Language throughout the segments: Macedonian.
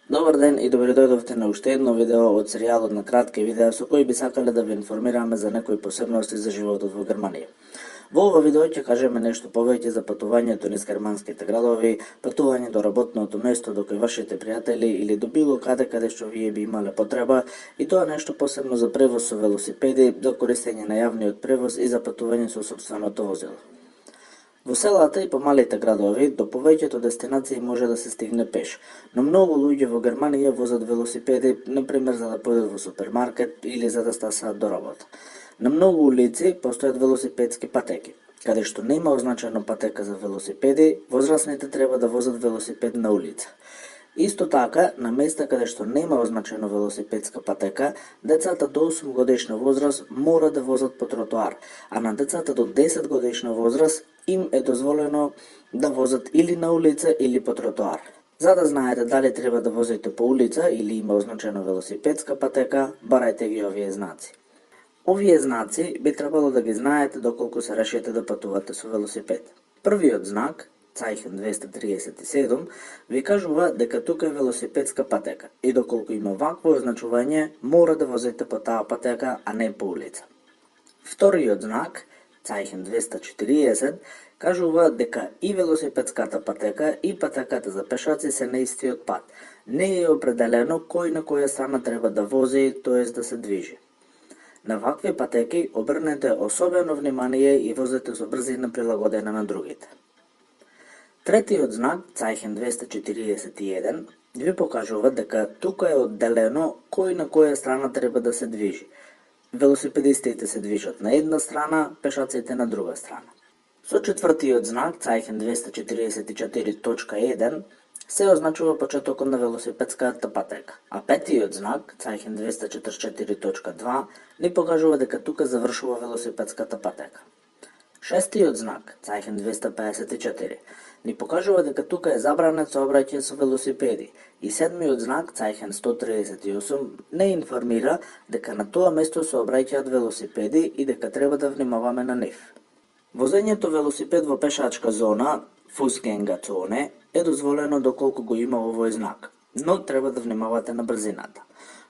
Добар ден и добре дојдовте на уште едно видео од серијалот на кратки видеа со кои би сакале да ве информираме за некои посебности за животот во Германија. Во ова видео ќе кажеме нешто повеќе за патувањето низ германските градови, патување до работното место, до кај вашите пријатели или до било каде што вие би имале потреба, и тоа нешто посебно за превоз со велосипеди, до користење на јавниот превоз и за патување со сопственото возило. Во селата и помалите градови до повеќето дестинации може да се стигне пеш, но многу луѓе во Германија возат велосипеди, например за да појдат во супермаркет или за да стасаат до работа. На многу улици постојат велосипедски патеки. Каде што нема означено патека за велосипеди, возрастните треба да возат велосипед на улица. Исто така, на места каде што нема означено велосипедска патека, децата до 8 годишна возраст мора да возат по тротоар, а на децата до 10 годишна возраст им е дозволено да возат или на улица или по тротоар. За да знаете дали треба да возите по улица или има означено велосипедска патека, барајте ги овие знаци. Овие знаци би требало да ги знаете доколку се решите да патувате со велосипед. Првиот знак, Zeichen 237, ви кажува дека тука е велосипедска патека и доколку има вакво означување, мора да возите по таа патека, а не по улица. Вториот знак, Zeichen 240, кажува дека и велосипедската патека и патеката за пешаци се на истиот пат. Не е определено кој на која страна треба да вози, т.е. да се движи. На вакви патеки обрнете особено внимание и возете со брзина прилагодена на другите. Третиот знак, Zeichen 241, ви покажува дека тука е одделено кој на која страна треба да се движи. Велосипедистите се движат на една страна, пешаците на друга страна. Со четвртиот знак, Zeichen 244.1, се означува почетокот на велосипедската патека, а петиот знак, Zeichen 244.2, ни покажува дека тука завршува велосипедската патека. Шестиот знак, Zeichen 254, ни покажува дека тука е забранет сообраќај со велосипеди, и седмиот знак, Zeichen 138, не информира дека на тоа место сообраќаат велосипеди и дека треба да внимаваме на нив. Возењето велосипед во пешачка зона, Fußgängerzone, е дозволено доколку го има овој знак, но треба да внимавате на брзината.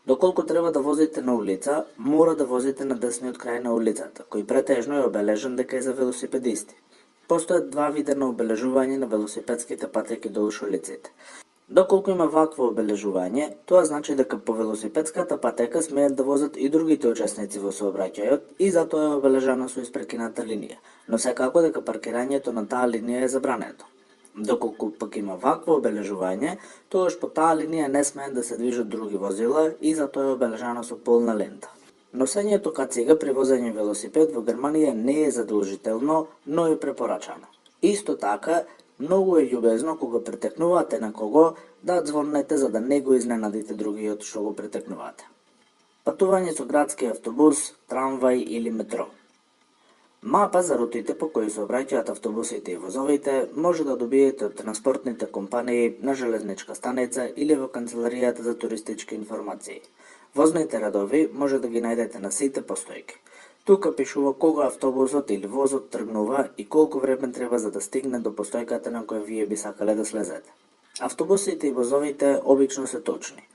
Доколку треба да возите на улица, мора да возите на десниот крај на улицата, кој претежно е обележен дека е за велосипедисти. Постојат два вида на обележување на велосипедските патеки долж улиците. Доколку има вакво обележување, тоа значи дека по велосипедската патека смеат да возат и другите учесници во сообраќајот и затоа е обележана со испрекината линија, но секако дека паркирањето на таа линија е забрането. Доколку пак има вакво обележување, тогаш по таа линија не смеат да се движат други возила и затоа е обележано со полна лента. Носењето кацига при возење велосипед во Германија не е задолжително, но е препорачано. Исто така, многу е љубезно кога претекнувате на кого да звоннете за да не го изненадите другиот што го претекнувате. Патување со градски автобус, трамвај или метро. Мапа за рутите по кои сообраќаат автобусите и возовите може да добиете од транспортните компании на железничка станица или во канцеларијата за туристички информации. Возните редови може да ги најдете на сите постојки. Тука пишува кога автобусот или возот тргнува и колку време треба за да стигне до постојката на која вие би сакале да слезете. Автобусите и возовите обично се точни.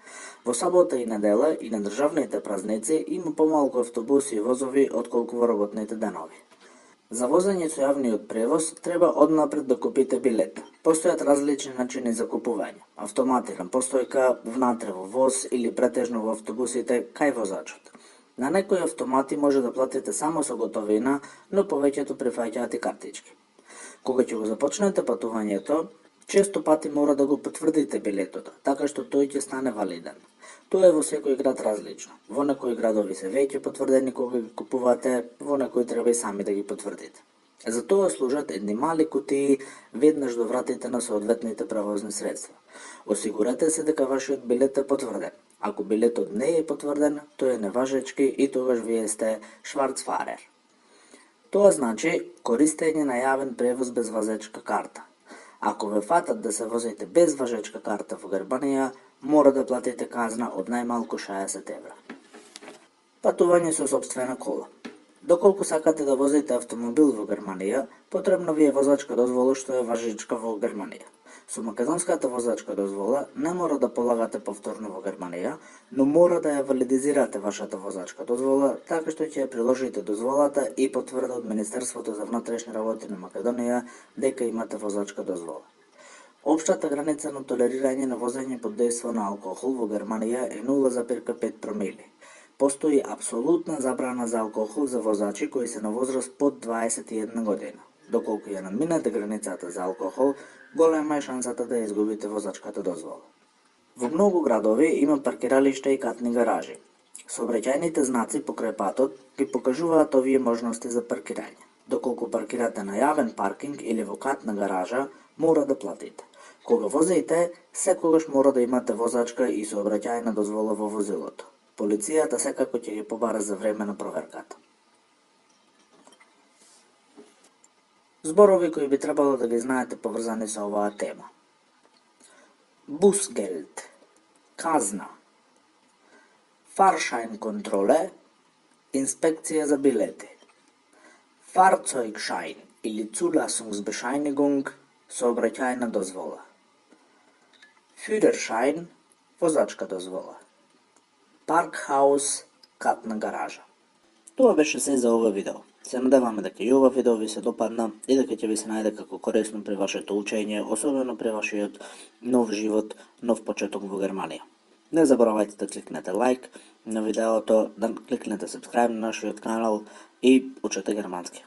Во сабота и недела и на државните празници има помалку автобуси и возови отколку во работните денови. За возење со јавниот превоз треба однапред да купите билет. Постојат различни начини за купување. Автоматиран постојка, внатре во воз или претежно во автобусите кај возачот. На некои автомати може да платите само со готовина, но повеќето прифаќаат и картички. Кога ќе го започнете патувањето, често пати мора да го потврдите билетот, така што тој ќе стане валиден. Тоа е во секој град различно. Во некои градови се веќе потврдени кога ги купувате, во некои треба и сами да ги потврдите. За тоа служат едни мали кутии веднаш до вратите на соодветните превозни средства. Осигурете се дека вашиот билет е потврден. Ако билетот не е потврден, тој е неважечки и тогаш вие сте шварцфарер. Тоа значи користење на јавен превоз без важечка карта. Ако ве фатат да се возите без важечка карта во Германија, мора да платите казна од најмалку 60 евра. Патување со сопствена кола. Доколку сакате да возите автомобил во Германија, потребно ви е возачка дозвола што е важичка во Германија. Со македонската возачка дозвола не мора да полагате повторно во Германија, но мора да ја валидизирате вашата возачка дозвола, така што ќе ја приложите дозволата и потврда од Министерството за внатрешни работи на Македонија дека имате возачка дозвола. Општата граница на толерирање на возење под дејство на алкохол во Германија е 0,5 промили. Постои апсолутна забрана за алкохол за возачи кои се на возраст под 21 година. Доколку ја надминете границата за алкохол, голема е шансата да ја изгубите возачката дозвола. Во многу градови има паркиралишта и катни гаражи. Сообраќајните знаци покрај патот ги покажуваат овие можности за паркирање. Доколку паркирате на јавен паркинг или во катна гаража, мора да платите. Кога возите, секогаш мора да имате возачка и сообраќајна дозвола во возилото. Полицијата секако ќе ги побара за време на проверката. Зборови кои би требало да ги знаете поврзани со оваа тема. Busgeld, казна, Fahrscheinkontrolle, инспекција за билети, Fahrzeugschein или Zulassungsbescheinigung, сообраќајна дозвола, Führerschein, возачка дозвола, Parkhaus, катна гаража. Тоа беше се за ова видео. Се надеваме дека и ова видео ви се допадна и дека ќе ви се најде како корисно при вашето учење, особено при вашиот нов живот, нов почеток во Германија. Не заборавајте да кликнете лайк на видеото, да кликнете subscribe на нашиот канал и учете германски.